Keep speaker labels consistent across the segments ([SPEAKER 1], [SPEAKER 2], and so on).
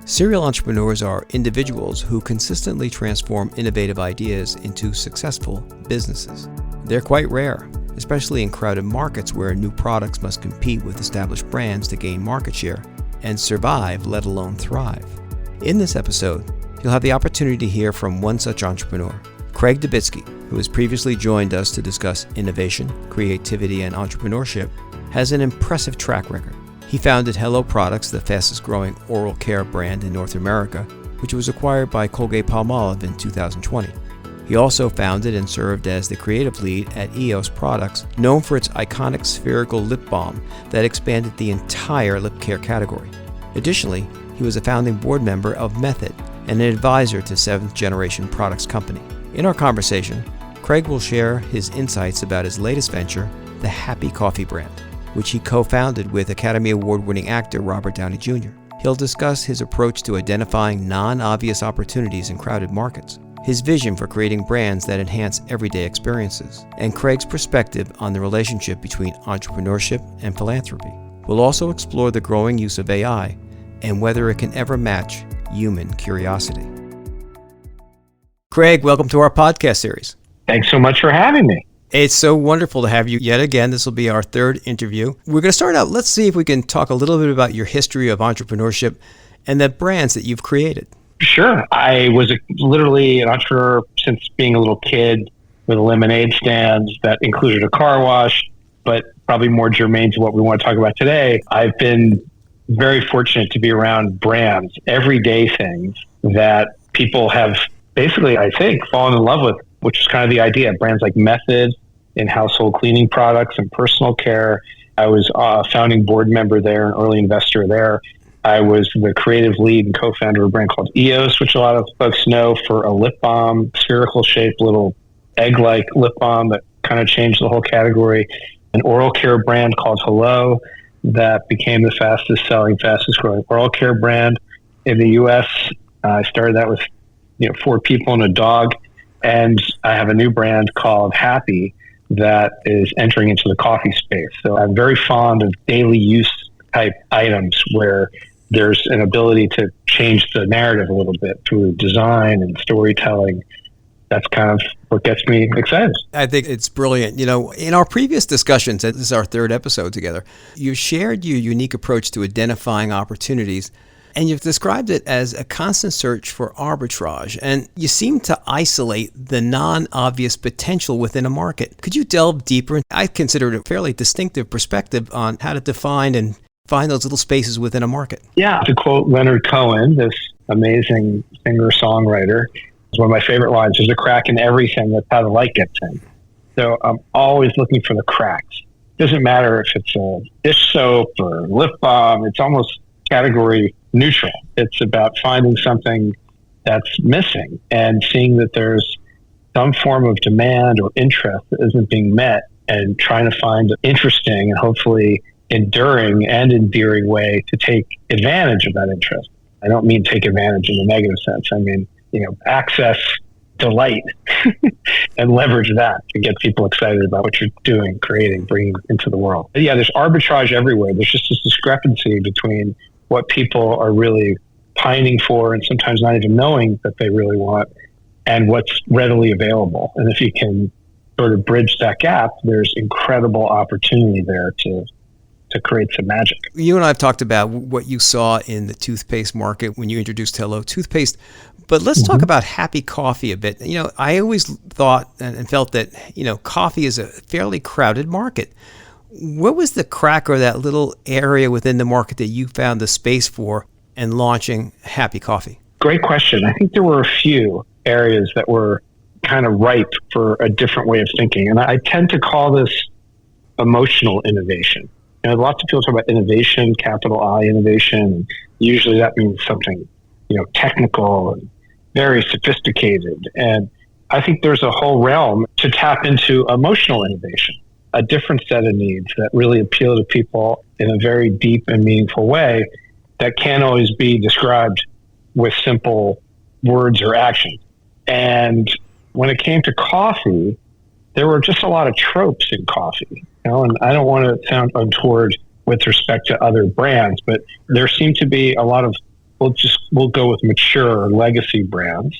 [SPEAKER 1] Serial entrepreneurs are individuals who consistently transform innovative ideas into successful businesses. They're quite rare, especially in crowded markets where new products must compete with established brands to gain market share and survive, let alone thrive. In this episode, you'll have the opportunity to hear from one such entrepreneur, Craig Dubitsky, who has previously joined us to discuss innovation, creativity, and entrepreneurship, has an impressive track record. He founded Hello Products, the fastest growing oral care brand in North America, which was acquired by Colgate-Palmolive in 2020. He also founded and served as the creative lead at EOS Products, known for its iconic spherical lip balm that expanded the entire lip care category. Additionally, he was a founding board member of Method and an advisor to Seventh Generation Products Company. In our conversation, Craig will share his insights about his latest venture, the Happy Coffee brand, which he co-founded with Academy Award-winning actor Robert Downey Jr. He'll discuss his approach to identifying non-obvious opportunities in crowded markets, his vision for creating brands that enhance everyday experiences, and Craig's perspective on the relationship between entrepreneurship and philanthropy. We'll also explore the growing use of AI and whether it can ever match human curiosity. Craig, welcome to our podcast series.
[SPEAKER 2] Thanks so much for having me.
[SPEAKER 1] It's so wonderful to have you yet again. This will be our third interview. We're going to start out. Let's see if we can talk a little bit about your history of entrepreneurship and the brands that you've created.
[SPEAKER 2] Sure. I was literally an entrepreneur since being a little kid with a lemonade stand that included a car wash, but probably more germane to what we want to talk about today. I've been very fortunate to be around brands, everyday things that people have basically, I think, fallen in love with, which is kind of the idea. Brands like Method in household cleaning products and personal care. I was a founding board member there, an early investor there. I was the creative lead and co-founder of a brand called EOS, which a lot of folks know, for a lip balm, spherical shaped little egg-like lip balm that kind of changed the whole category. An oral care brand called Hello that became the fastest selling, fastest growing oral care brand in the U.S. I started that with 4 people and a dog. And I have a new brand called Happy that is entering into the coffee space. So I'm very fond of daily use type items where there's an ability to change the narrative a little bit through design and storytelling. That's kind of what gets me excited.
[SPEAKER 1] I think it's brilliant. In our previous discussions, this is our third episode together, you shared your unique approach to identifying opportunities, and you've described it as a constant search for arbitrage. And you seem to isolate the non-obvious potential within a market. Could you delve deeper? I consider it a fairly distinctive perspective on how to define and find those little spaces within a market.
[SPEAKER 2] Yeah, to quote Leonard Cohen, this amazing singer-songwriter, it's one of my favorite lines: "There's a crack in everything. That's how the light gets in." So I'm always looking for the cracks. Doesn't matter if it's a dish soap or lip balm. It's almost category neutral. It's about finding something that's missing and seeing that there's some form of demand or interest that isn't being met, and trying to find an interesting and hopefully enduring and endearing way to take advantage of that interest. I don't mean take advantage in a negative sense. I mean, access delight and leverage that to get people excited about what you're doing, creating, bringing into the world. But yeah, there's arbitrage everywhere. There's just this discrepancy between what people are really pining for and sometimes not even knowing that they really want, and what's readily available. And if you can sort of bridge that gap, there's incredible opportunity there to create some magic.
[SPEAKER 1] You and I have talked about what you saw in the toothpaste market when you introduced Hello Toothpaste, but let's talk about Happy Coffee a bit. I always thought and felt that, coffee is a fairly crowded market. What was the crack or that little area within the market that you found the space for in launching Happy Coffee?
[SPEAKER 2] Great question. I think there were a few areas that were kind of ripe for a different way of thinking. And I tend to call this emotional innovation. Lots of people talk about innovation, capital I innovation. Usually that means something, technical and very sophisticated. And I think there's a whole realm to tap into emotional innovation, a different set of needs that really appeal to people in a very deep and meaningful way that can't always be described with simple words or actions. And when it came to coffee, there were just a lot of tropes in coffee, and I don't want to sound untoward with respect to other brands, but there seemed to be a lot of we'll go with mature legacy brands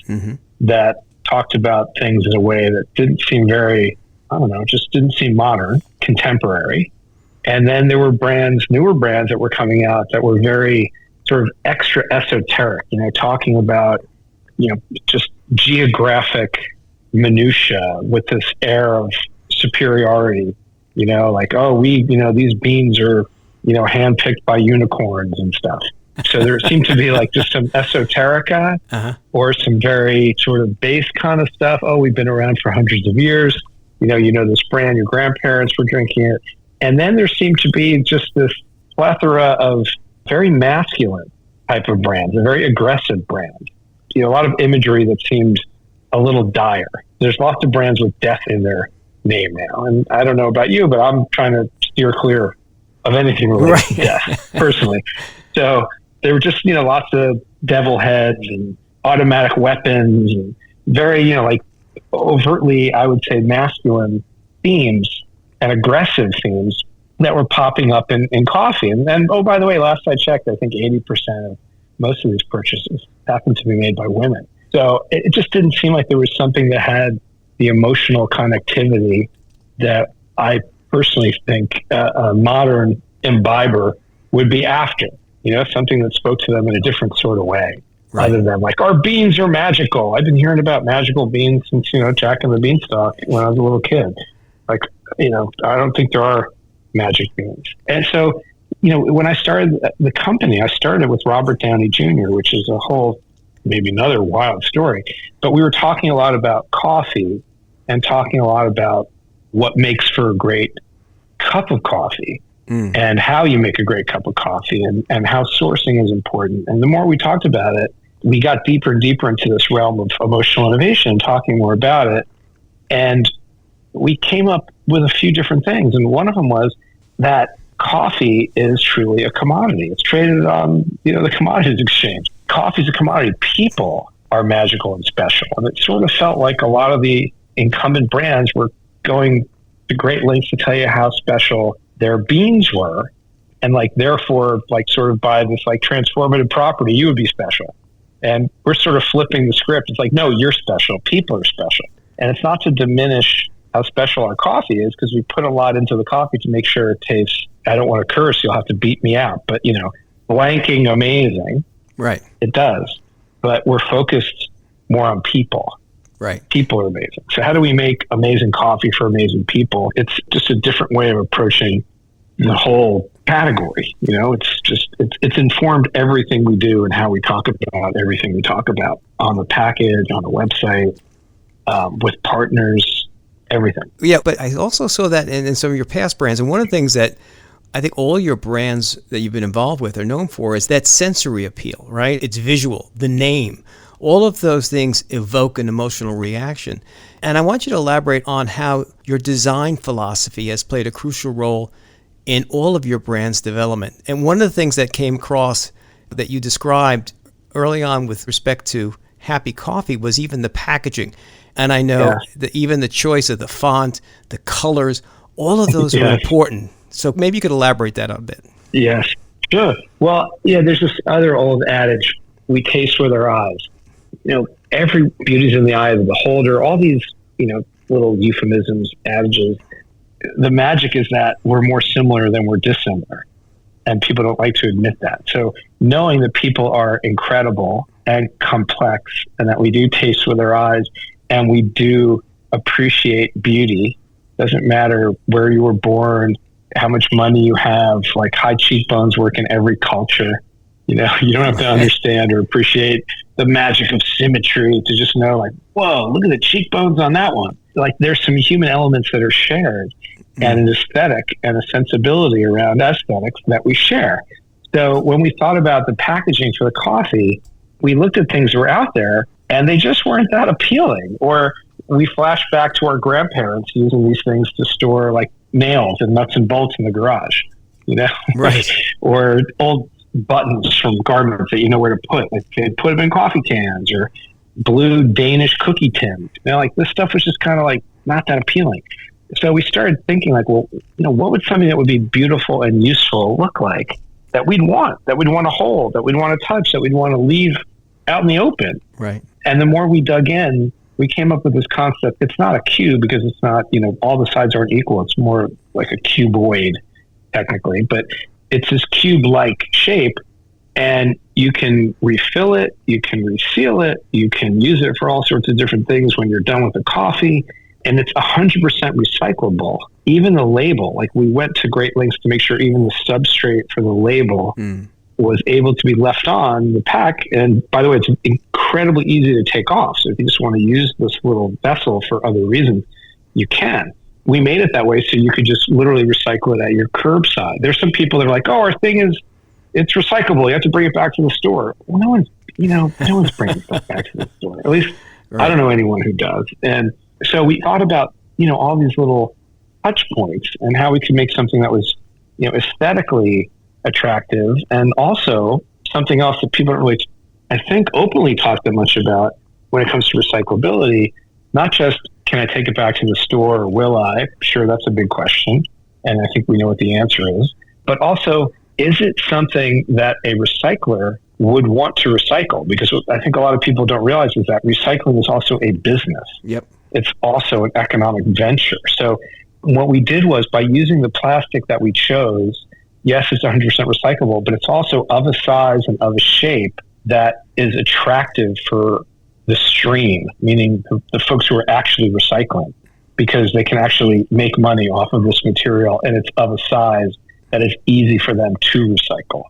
[SPEAKER 2] that talked about things in a way that didn't seem very, just didn't seem modern, contemporary. And then there were newer brands that were coming out that were very sort of extra esoteric, talking about, just geographic minutia with this air of superiority, like, these beans are, handpicked by unicorns and stuff. So there seemed to be like just some esoterica or some very sort of base kind of stuff. Oh, we've been around for hundreds of years. This brand, your grandparents were drinking it. And then there seemed to be just this plethora of very masculine type of brands, a very aggressive brand. A lot of imagery that seemed a little dire. There's lots of brands with death in their name now. And I don't know about you, but I'm trying to steer clear of anything related to death, personally. So there were just, lots of devil heads and automatic weapons and very, like overtly, I would say, masculine themes and aggressive themes that were popping up in coffee. And oh, by the way, last I checked, I think 80% of most of these purchases happened to be made by women. So it just didn't seem like there was something that had the emotional connectivity that I personally think a modern imbiber would be after. Something that spoke to them in a different sort of way, other than like, our beans are magical. I've been hearing about magical beans since, Jack and the Beanstalk when I was a little kid. Like, I don't think there are magic beans. And so, when I started the company, I started with Robert Downey Jr., which is a whole, maybe another wild story. But we were talking a lot about coffee and talking a lot about what makes for a great cup of coffee. And how you make a great cup of coffee and how sourcing is important. And the more we talked about it, we got deeper and deeper into this realm of emotional innovation, talking more about it. And we came up with a few different things. And one of them was that coffee is truly a commodity. It's traded on, the commodities exchange. Coffee is a commodity. People are magical and special. And it sort of felt like a lot of the incumbent brands were going to great lengths to tell you how special their beans were, and like therefore, like sort of by this like transformative property, you would be special. And we're sort of flipping the script. It's like, no, you're special. People are special, and it's not to diminish how special our coffee is, because we put a lot into the coffee to make sure it tastes. I don't want to curse. You'll have to beat me out, but blanking amazing.
[SPEAKER 1] Right.
[SPEAKER 2] It does, but we're focused more on people.
[SPEAKER 1] Right.
[SPEAKER 2] People are amazing. So how do we make amazing coffee for amazing people? It's just a different way of approaching the whole category. It's informed everything we do and how we talk about everything we talk about on the package, on the website, with partners, everything.
[SPEAKER 1] Yeah, but I also saw that in some of your past brands. And one of the things that I think all your brands that you've been involved with are known for is that sensory appeal, right? It's visual, the name. All of those things evoke an emotional reaction. And I want you to elaborate on how your design philosophy has played a crucial role in all of your brand's development. And one of the things that came across that you described early on with respect to Happy Coffee was even the packaging. And I know that even the choice of the font, the colors, all of those are important. So maybe you could elaborate that a bit.
[SPEAKER 2] Yes, sure. Well, there's this other old adage, we taste with our eyes. Every beauty's in the eye of the beholder, all these, little euphemisms, adages. The magic is that we're more similar than we're dissimilar. And people don't like to admit that. So knowing that people are incredible and complex, and that we do taste with our eyes, and we do appreciate beauty, doesn't matter where you were born, how much money you have, like high cheekbones work in every culture. You don't have to understand or appreciate the magic of symmetry to just know, like, whoa, look at the cheekbones on that one. Like, there's some human elements that are shared, and an aesthetic and a sensibility around aesthetics that we share. So when we thought about the packaging for the coffee, we looked at things that were out there, and they just weren't that appealing. Or we flashed back to our grandparents using these things to store like nails and nuts and bolts in the garage,
[SPEAKER 1] Right.
[SPEAKER 2] Or old buttons from garments that you know where to put. Like they'd put them in coffee cans or blue Danish cookie tins. Like this stuff was just kind of like not that appealing. So we started thinking like, well, what would something that would be beautiful and useful look like? that we'd want to hold, that we'd want to touch, that we'd want to leave out in the open.
[SPEAKER 1] Right.
[SPEAKER 2] And the more we dug in, we came up with this concept. It's not a cube because it's not, all the sides aren't equal. It's more like a cuboid technically, but it's this cube-like shape, and you can refill it, you can reseal it, you can use it for all sorts of different things when you're done with the coffee, and it's 100% recyclable. Even the label, like we went to great lengths to make sure even the substrate for the label was able to be left on the pack. And by the way, it's incredibly easy to take off. So if you just want to use this little vessel for other reasons, you can. We made it that way so you could just literally recycle it at your curbside. There's some people that are like, oh, our thing it's recyclable. You have to bring it back to the store. Well, no one's bringing stuff back to the store. At least right. I don't know anyone who does. And so we thought about, all these little touch points and how we could make something that was, aesthetically attractive, and also something else that people don't really, I think, openly talk that much about when it comes to recyclability. Not just, can I take it back to the store or will I? Sure, that's a big question. And I think we know what the answer is. But also, is it something that a recycler would want to recycle? Because what I think a lot of people don't realize is that recycling is also a business.
[SPEAKER 1] Yep.
[SPEAKER 2] It's also an economic venture. So what we did was, by using the plastic that we chose, yes, it's 100% recyclable, but it's also of a size and of a shape that is attractive for the stream, meaning the folks who are actually recycling, because they can actually make money off of this material, and it's of a size that is easy for them to recycle.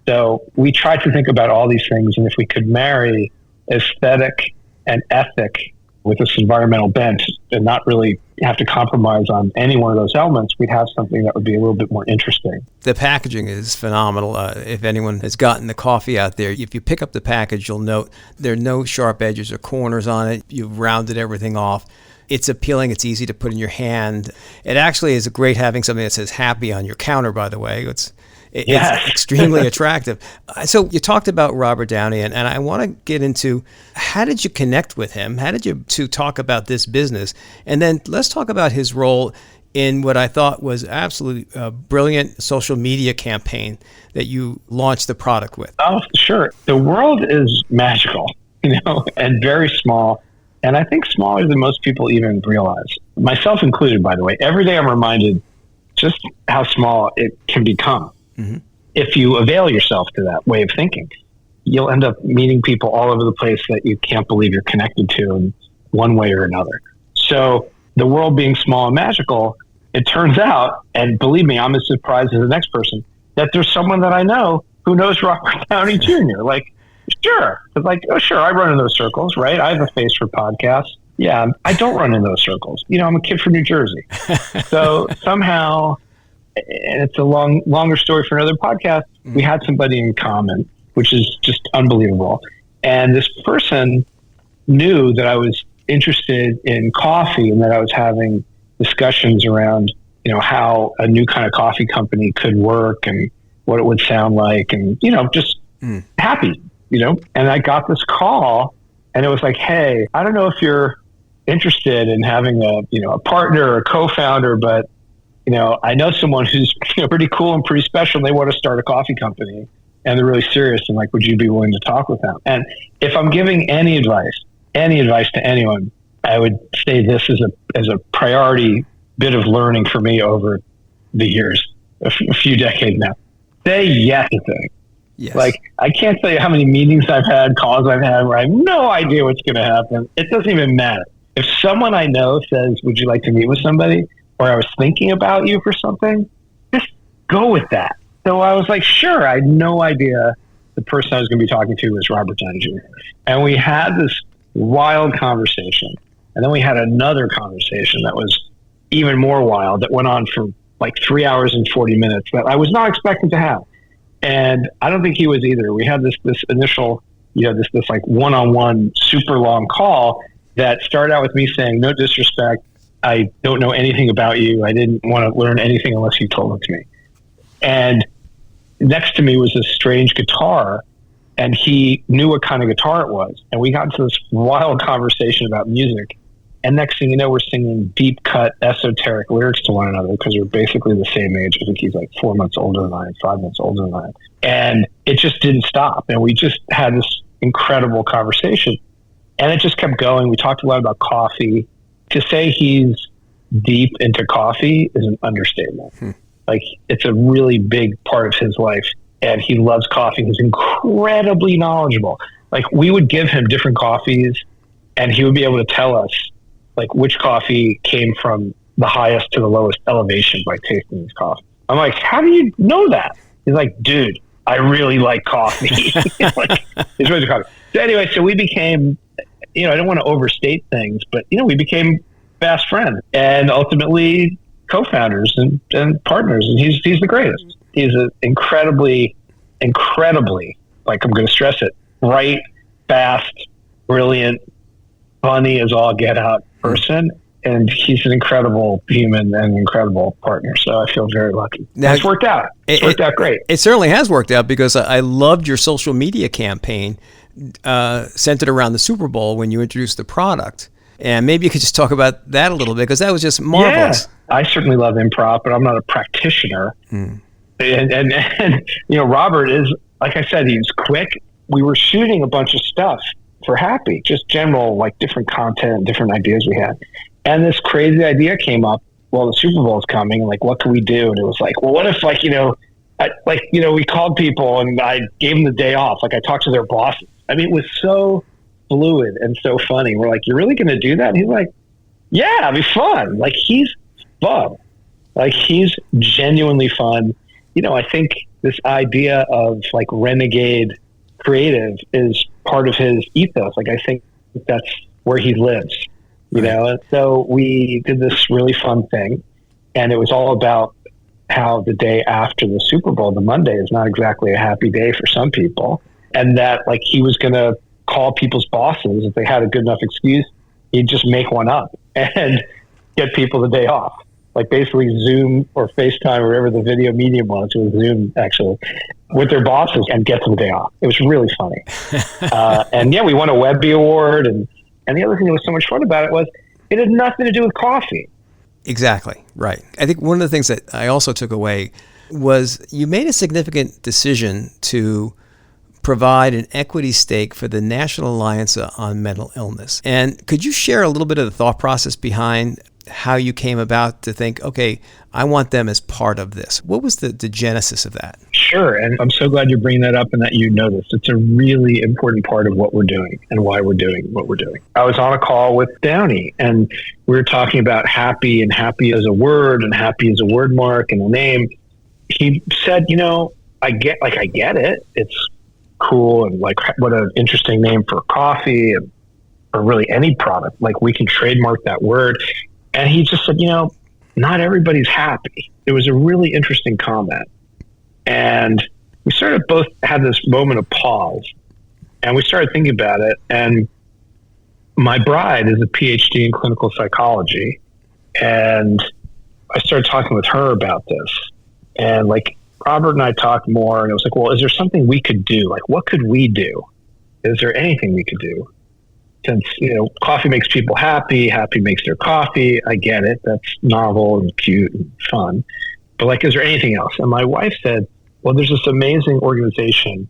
[SPEAKER 2] So we tried to think about all these things, and if we could marry aesthetic and ethic with this environmental bent and not really have to compromise on any one of those elements, we'd have something that would be a little bit more interesting.
[SPEAKER 1] The packaging is phenomenal. If anyone has gotten the coffee out there, if you pick up the package, you'll note there are no sharp edges or corners on it. You've rounded everything off. It's appealing. It's easy to put in your hand. It actually is great having something that says happy on your counter, by the way. It's extremely attractive. So you talked about Robert Downey, and I want to get into, how did you connect with him? How did you to talk about this business? And then let's talk about his role in what I thought was absolutely brilliant social media campaign that you launched the product with.
[SPEAKER 2] Oh, sure. The world is magical, and very small. And I think smaller than most people even realize, myself included, by the way. Every day I'm reminded just how small it can become. Mm-hmm. If you avail yourself to that way of thinking, you'll end up meeting people all over the place that you can't believe you're connected to in one way or another. So the world being small and magical, it turns out, and believe me, I'm as surprised as the next person, that there's someone that I know who knows Robert Downey Jr. Like, sure. It's like, oh, sure, I run in those circles, right? I have a face for podcasts. Yeah, I don't run in those circles. I'm a kid from New Jersey. So somehow, and it's a longer story for another podcast, we had somebody in common, which is just unbelievable. And this person knew that I was interested in coffee and that I was having discussions around, how a new kind of coffee company could work and what it would sound like, and, just happy, And I got this call, and it was like, hey, I don't know if you're interested in having a partner or a co-founder, but I know someone who's pretty cool and pretty special, and they want to start a coffee company, and they're really serious, and like, would you be willing to talk with them? And if I'm giving any advice to anyone, I would say this as a priority bit of learning for me over the years, a few decades now. Say yes to things.
[SPEAKER 1] Yes.
[SPEAKER 2] Like, I can't tell you how many meetings I've had, calls I've had where I have no idea what's going to happen. It doesn't even matter. If someone I know says, would you like to meet with somebody? Or I was thinking about you for something, just go with that. So I was like, sure. I had no idea the person I was going to be talking to was Robert Downey Jr. And we had this wild conversation. And then we had another conversation that was even more wild, that went on for like 3 hours and 40 minutes that I was not expecting to have. And I don't think he was either. We had this initial, this like one-on-one super long call that started out with me saying, no disrespect, I don't know anything about you. I didn't want to learn anything unless you told it to me. And next to me was this strange guitar, and he knew what kind of guitar it was. And we got into this wild conversation about music. And next thing you know, we're singing deep cut esoteric lyrics to one another because we're basically the same age. I think he's like 4 months older than I am, 5 months older than I am. And it just didn't stop. And we just had this incredible conversation. And it just kept going. We talked a lot about coffee. To say he's deep into coffee is an understatement. Like, it's a really big part of his life. And he loves coffee. He's incredibly knowledgeable. Like, we would give him different coffees and he would be able to tell us like which coffee came from the highest to the lowest elevation by tasting his coffee. I'm like, how do you know that? He's like, dude, I really like coffee. Like, he's really into coffee. So anyway, so we became, I don't want to overstate things, but, we became fast friends and ultimately co-founders and partners. And he's the greatest. He's an incredibly, like, I'm going to stress it, bright, fast, brilliant, funny as all get out person. And he's an incredible human and an incredible partner. So I feel very lucky. Now, it's worked out. It's worked out great.
[SPEAKER 1] It certainly has worked out because I loved your social media campaign centered around the Super Bowl when you introduced the product. And maybe you could just talk about that a little bit because that was just marvelous.
[SPEAKER 2] Yeah, I certainly love improv, but I'm not a practitioner. And Robert is, like I said, he's quick. We were shooting a bunch of stuff for Happy, just general, like different content, different ideas we had. And this crazy idea came up, well, the Super Bowl is coming, and like, what can we do? And it was like, well, what if we called people and I gave them the day off. Like, I talked to their bosses. I mean, it was so fluid and so funny. We're like, you're really going to do that? And he's like, yeah, it'd be fun. Like, he's fun. Like, he's genuinely fun. I think this idea of like renegade creative is part of his ethos. Like, I think that's where he lives, And so we did this really fun thing, and it was all about how the day after the Super Bowl, the Monday, is not exactly a happy day for some people. And that, like, he was going to call people's bosses if they had a good enough excuse. He'd just make one up and get people the day off. Like, basically Zoom or FaceTime or whatever the video medium was. It was Zoom, actually, with their bosses and get them the day off. It was really funny. And yeah, we won a Webby Award. And the other thing that was so much fun about it was it had nothing to do with coffee.
[SPEAKER 1] Exactly. Right. I think one of the things that I also took away was you made a significant decision to provide an equity stake for the National Alliance on Mental Illness. And could you share a little bit of the thought process behind how you came about to think, okay, I want them as part of this? What was the genesis of that?
[SPEAKER 2] Sure. And I'm so glad you're bringing that up and that you know this. It's a really important part of what we're doing and why we're doing what we're doing. I was on a call with Downey and we were talking about happy and happy as a word and happy as a word mark and a name. He said, I get it. It's cool. And like, what an interesting name for coffee and or really any product. Like, we can trademark that word. And he just said, not everybody's happy. It was a really interesting comment. And we sort of both had this moment of pause and we started thinking about it. And my bride is a Ph.D. in clinical psychology. And I started talking with her about this. And like, Robert and I talked more and it was like, well, is there something we could do? Like, what could we do? Is there anything we could do? Since, coffee makes people happy, happy makes their coffee. I get it. That's novel and cute and fun. But like, is there anything else? And my wife said, well, there's this amazing organization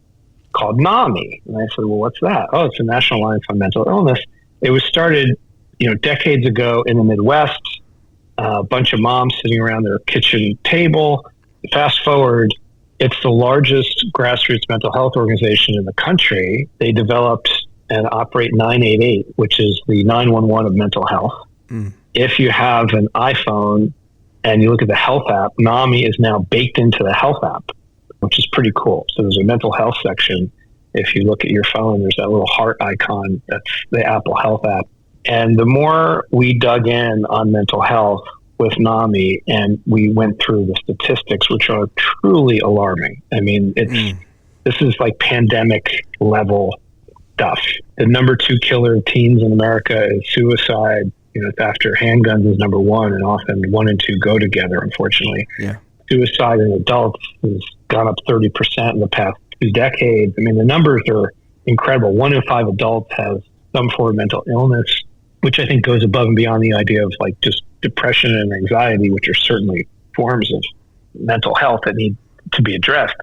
[SPEAKER 2] called NAMI. And I said, well, what's that? Oh, it's the National Alliance on Mental Illness. It was started, decades ago in the Midwest, a bunch of moms sitting around their kitchen table. Fast forward, it's the largest grassroots mental health organization in the country. They developed and operate 988, which is the 911 of mental health. If you have an iPhone and you look at the health app, NAMI is now baked into the health app, which is pretty cool. So there's a mental health section. If you look at your phone, there's that little heart icon. That's the Apple Health app. And the more we dug in on mental health with NAMI and we went through the statistics, which are truly alarming. I mean, this is like pandemic level stuff. The number 2 killer of teens in America is suicide. After handguns is number 1, and often 1 and 2 go together, unfortunately.
[SPEAKER 1] Yeah.
[SPEAKER 2] Suicide in adults has gone up 30% in the past 2 decades. I mean, the numbers are incredible. 1 in 5 adults has some form of mental illness. which I think goes above and beyond the idea of like just depression and anxiety, which are certainly forms of mental health that need to be addressed.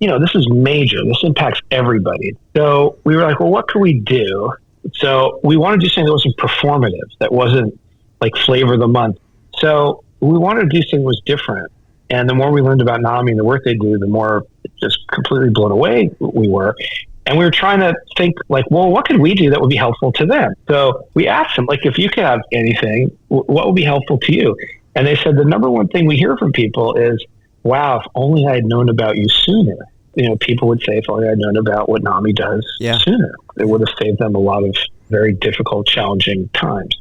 [SPEAKER 2] This is major. This impacts everybody. So we were like, well, what can we do? So we wanted to do something that wasn't performative, that wasn't like flavor of the month. So we wanted to do something that was different. And the more we learned about NAMI and the work they do, the more just completely blown away we were. And we were trying to think like, well, what could we do that would be helpful to them? So we asked them, like, if you could have anything, what would be helpful to you? And they said the number one thing we hear from people is, wow, if only I had known about you sooner. People would say, if only I'd known about what NAMI does sooner, it would have saved them a lot of very difficult, challenging times.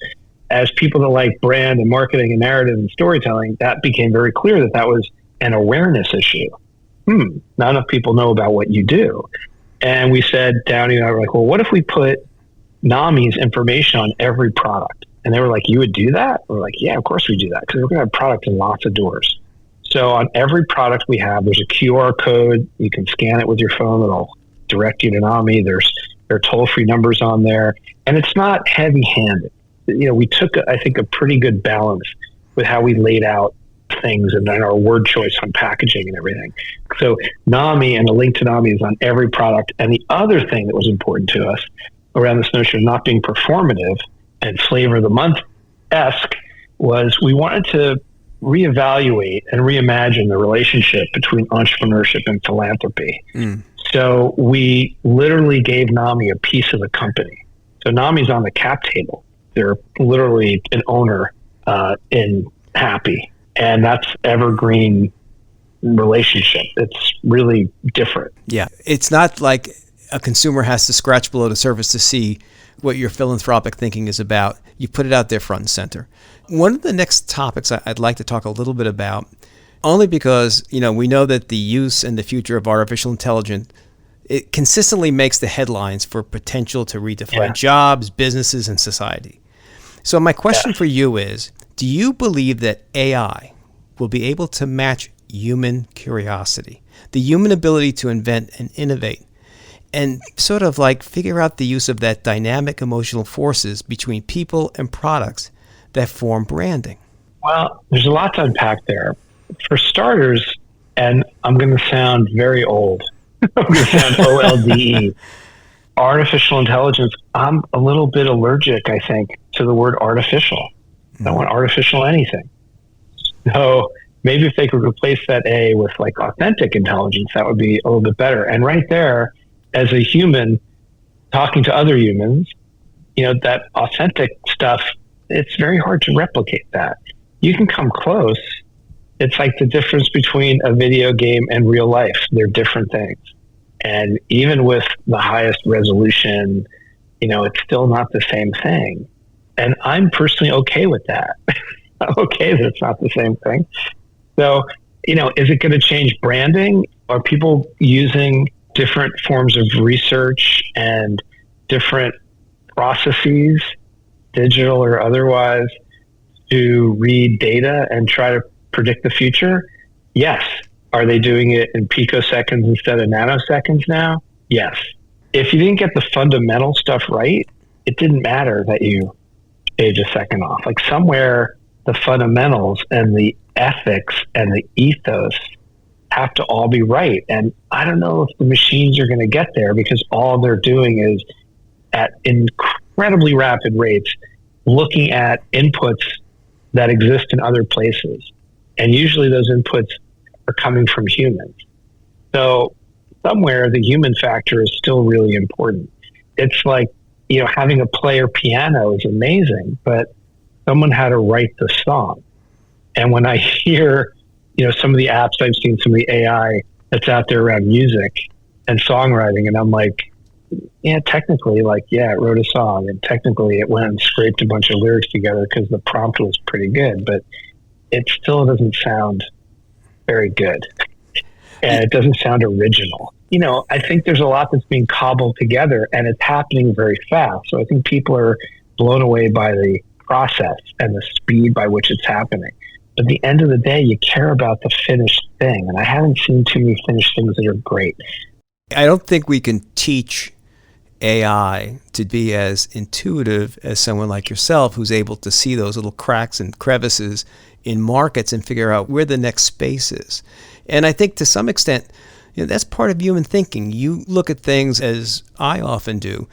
[SPEAKER 2] As people that like brand and marketing and narrative and storytelling, that became very clear that was an awareness issue. Not enough people know about what you do. And we said, Downey and I were like, well, what if we put NAMI's information on every product? And they were like, you would do that? We're like, yeah, of course we do that, because we're going to have product in lots of doors. So on every product we have, there's a QR code. You can scan it with your phone. It'll direct you to NAMI. There are toll-free numbers on there. And it's not heavy-handed. We took, I think, a pretty good balance with how we laid out things and then our word choice on packaging and everything. So NAMI and a link to NAMI is on every product. And the other thing that was important to us around this notion of not being performative and flavor of the month-esque was we wanted to reevaluate and reimagine the relationship between entrepreneurship and philanthropy. So we literally gave NAMI a piece of the company. So NAMI's on the cap table. They're literally an owner in Happy. And that's evergreen relationship. It's really different.
[SPEAKER 1] Yeah. It's not like a consumer has to scratch below the surface to see what your philanthropic thinking is about. You put it out there front and center. One of the next topics I'd like to talk a little bit about, only because, we know that the use and the future of artificial intelligence, it consistently makes the headlines for potential to redefine jobs, businesses, and society. So my question for you is, do you believe that AI will be able to match human curiosity, the human ability to invent and innovate, and sort of like figure out the use of that dynamic emotional forces between people and products that form branding?
[SPEAKER 2] Well, there's a lot to unpack there. For starters, and I'm going to sound very old, I'm going to sound OLDE, artificial intelligence, I'm a little bit allergic, I think, to the word artificial. I don't want artificial anything. So maybe if they could replace that A with like authentic intelligence, that would be a little bit better. And right there, as a human talking to other humans, that authentic stuff, it's very hard to replicate that. You can come close. It's like the difference between a video game and real life. They're different things. And even with the highest resolution, it's still not the same thing. And I'm personally okay with that. I'm okay that it's not the same thing. So, is it going to change branding? Are people using different forms of research and different processes, digital or otherwise, to read data and try to predict the future? Yes. Are they doing it in picoseconds instead of nanoseconds now? Yes. If you didn't get the fundamental stuff right, it didn't matter that you shaved a second off. Like somewhere, the fundamentals and the ethics and the ethos have to all be right. And I don't know if the machines are going to get there, because all they're doing is at incredibly rapid rates looking at inputs that exist in other places. And usually those inputs are coming from humans. So somewhere the human factor is still really important. It's like, having a player piano is amazing, but someone had to write the song. And when I hear, some of the apps I've seen, some of the AI that's out there around music and songwriting, and I'm like, yeah, technically, it wrote a song, and technically it went and scraped a bunch of lyrics together because the prompt was pretty good, but it still doesn't sound very good. And it doesn't sound original. I think there's a lot that's being cobbled together, and it's happening very fast. So I think people are blown away by the process and the speed by which it's happening. But at the end of the day, you care about the finished thing. And I haven't seen too many finished things that are great.
[SPEAKER 1] I don't think we can teach AI to be as intuitive as someone like yourself who's able to see those little cracks and crevices in markets and figure out where the next space is. And I think to some extent, that's part of human thinking. You look at things as I often do.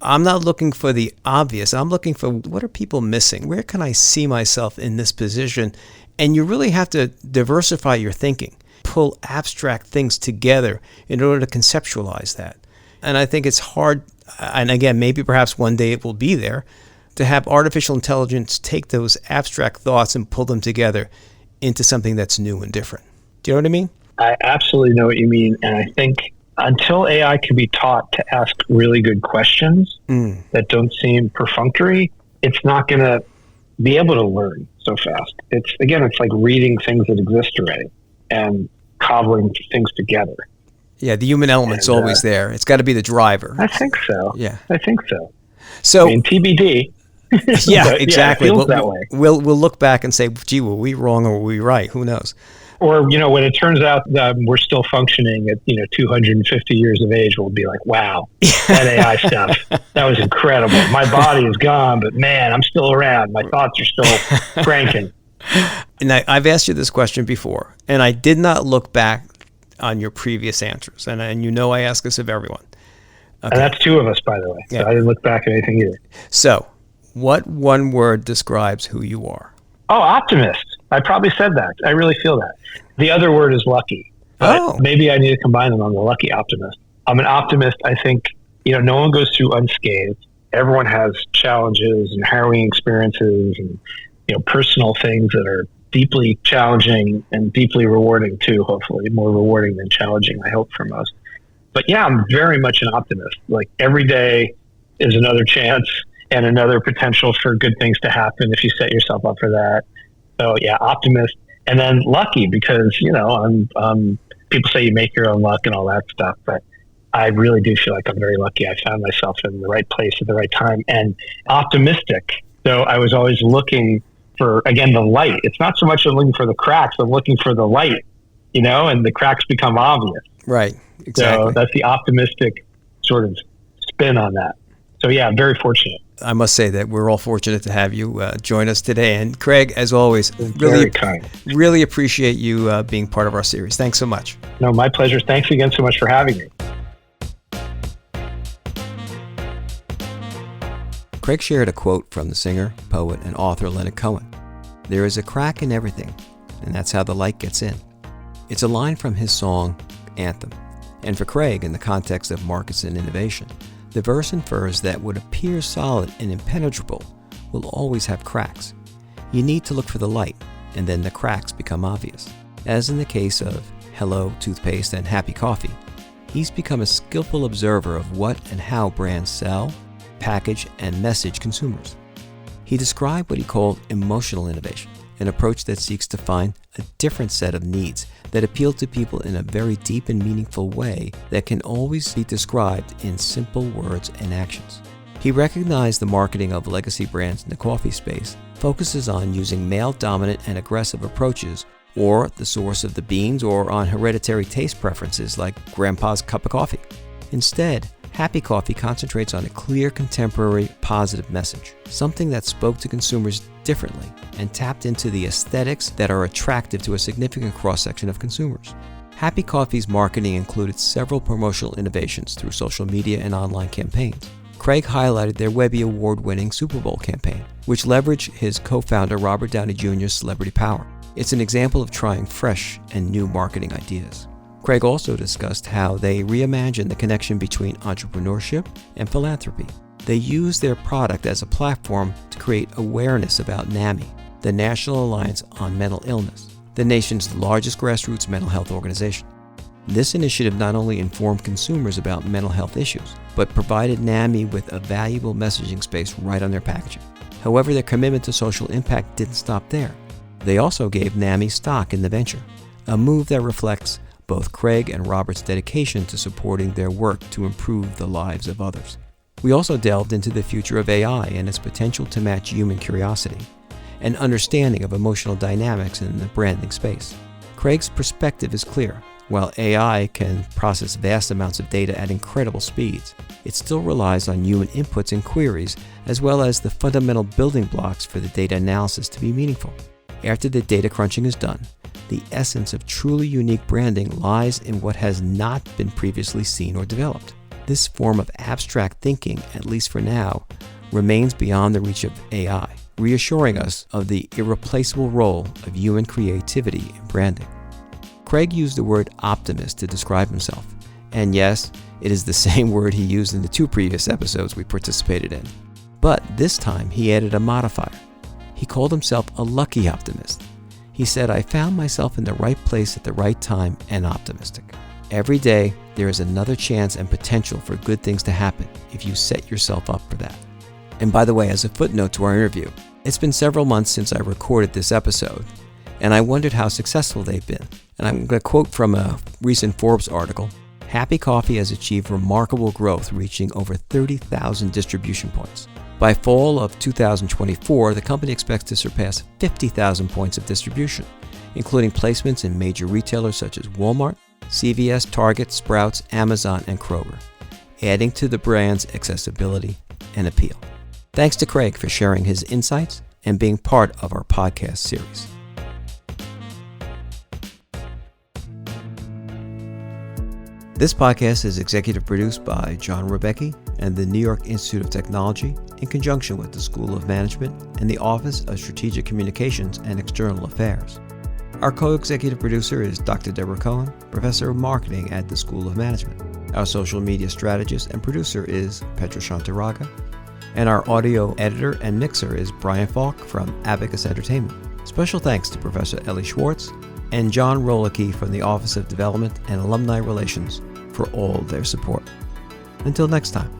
[SPEAKER 1] I'm not looking for the obvious. I'm looking for what are people missing? Where can I see myself in this position? And you really have to diversify your thinking, pull abstract things together in order to conceptualize that. And I think it's hard, and again, maybe perhaps one day it will be there, to have artificial intelligence take those abstract thoughts and pull them together into something that's new and different. Do you know what I mean?
[SPEAKER 2] I absolutely know what you mean. And I think until AI can be taught to ask really good questions that don't seem perfunctory, it's not going to be able to learn so fast. It's like reading things that exist already and cobbling things together.
[SPEAKER 1] Yeah, the human element's always there. It's got to be the driver.
[SPEAKER 2] I think so.
[SPEAKER 1] Yeah.
[SPEAKER 2] I think so.
[SPEAKER 1] So,
[SPEAKER 2] TBD.
[SPEAKER 1] Yeah, exactly.
[SPEAKER 2] Yeah, it feels that way.
[SPEAKER 1] We'll look back and say, gee, were we wrong or were we right? Who knows?
[SPEAKER 2] Or, when it turns out that we're still functioning at, 250 years of age, we'll be like, wow, that AI stuff, that was incredible. My body is gone, but man, I'm still around. My thoughts are still cranking.
[SPEAKER 1] And I've asked you this question before, and I did not look back on your previous answers. And I ask this of everyone. Okay.
[SPEAKER 2] And that's two of us, by the way. So I didn't look back at anything either.
[SPEAKER 1] So what one word describes who you are?
[SPEAKER 2] Oh, optimist. I probably said that. I really feel that. The other word is lucky. But maybe I need to combine them on the lucky optimist. I'm an optimist. I think, no one goes through unscathed. Everyone has challenges and harrowing experiences and, personal things that are deeply challenging and deeply rewarding too, hopefully. More rewarding than challenging, I hope, for most. But yeah, I'm very much an optimist. Like every day is another chance and another potential for good things to happen if you set yourself up for that. So yeah, optimist. And then lucky because, I'm people say you make your own luck and all that stuff, but I really do feel like I'm very lucky. I found myself in the right place at the right time and optimistic. So I was always looking for, again, the light. It's not so much I'm looking for the cracks, I'm looking for the light, and the cracks become obvious.
[SPEAKER 1] Right. Exactly.
[SPEAKER 2] So that's the optimistic sort of spin on that. So yeah, I'm very fortunate.
[SPEAKER 1] I must say that we're all fortunate to have you join us today. And Craig, as always, really appreciate you being part of our series. Thanks so much.
[SPEAKER 2] No, my pleasure. Thanks again so much for having me.
[SPEAKER 1] Craig shared a quote from the singer, poet, and author Leonard Cohen. "There is a crack in everything, and that's how the light gets in." It's a line from his song, Anthem. And for Craig, in the context of markets and innovation, the verse infers that what appears solid and impenetrable will always have cracks. You need to look for the light, and then the cracks become obvious. As in the case of Hello Toothpaste and Happy Coffee, he's become a skillful observer of what and how brands sell, package, and message consumers. He described what he called emotional innovation, an approach that seeks to find a different set of needs that appeal to people in a very deep and meaningful way that can always be described in simple words and actions. He recognized the marketing of legacy brands in the coffee space focuses on using male-dominant and aggressive approaches, or the source of the beans, or on hereditary taste preferences like grandpa's cup of coffee. Instead, Happy Coffee concentrates on a clear, contemporary, positive message, something that spoke to consumers differently and tapped into the aesthetics that are attractive to a significant cross-section of consumers. Happy Coffee's marketing included several promotional innovations through social media and online campaigns. Craig highlighted their Webby Award-winning Super Bowl campaign, which leveraged his co-founder Robert Downey Jr.'s celebrity power. It's an example of trying fresh and new marketing ideas. Craig also discussed how they reimagined the connection between entrepreneurship and philanthropy. They used their product as a platform to create awareness about NAMI, the National Alliance on Mental Illness, the nation's largest grassroots mental health organization. This initiative not only informed consumers about mental health issues, but provided NAMI with a valuable messaging space right on their packaging. However, their commitment to social impact didn't stop there. They also gave NAMI stock in the venture, a move that reflects both Craig and Robert's dedication to supporting their work to improve the lives of others. We also delved into the future of AI and its potential to match human curiosity and understanding of emotional dynamics in the branding space. Craig's perspective is clear. While AI can process vast amounts of data at incredible speeds, it still relies on human inputs and queries, as well as the fundamental building blocks for the data analysis to be meaningful. After the data crunching is done, the essence of truly unique branding lies in what has not been previously seen or developed. This form of abstract thinking, at least for now, remains beyond the reach of AI, reassuring us of the irreplaceable role of human creativity in branding. Craig used the word optimist to describe himself, and yes, it is the same word he used in the 2 previous episodes we participated in. But this time he added a modifier. He called himself a lucky optimist. He said, "I found myself in the right place at the right time and optimistic." Every day, there is another chance and potential for good things to happen if you set yourself up for that. And by the way, as a footnote to our interview, it's been several months since I recorded this episode, and I wondered how successful they've been. And I'm going to quote from a recent Forbes article. Happy Coffee has achieved remarkable growth, reaching over 30,000 distribution points. By fall of 2024, the company expects to surpass 50,000 points of distribution, including placements in major retailers such as Walmart, CVS, Target, Sprouts, Amazon, and Kroger, adding to the brand's accessibility and appeal. Thanks to Craig for sharing his insights and being part of our podcast series. This podcast is executive produced by John Rebecchi and the New York Institute of Technology in conjunction with the School of Management and the Office of Strategic Communications and External Affairs. Our co-executive producer is Dr. Deborah Cohen, Professor of Marketing at the School of Management. Our social media strategist and producer is Petra Shantaraga, and our audio editor and mixer is Brian Falk from Abacus Entertainment. Special thanks to Professor Ellie Schwartz and John Roloke from the Office of Development and Alumni Relations for all their support. Until next time.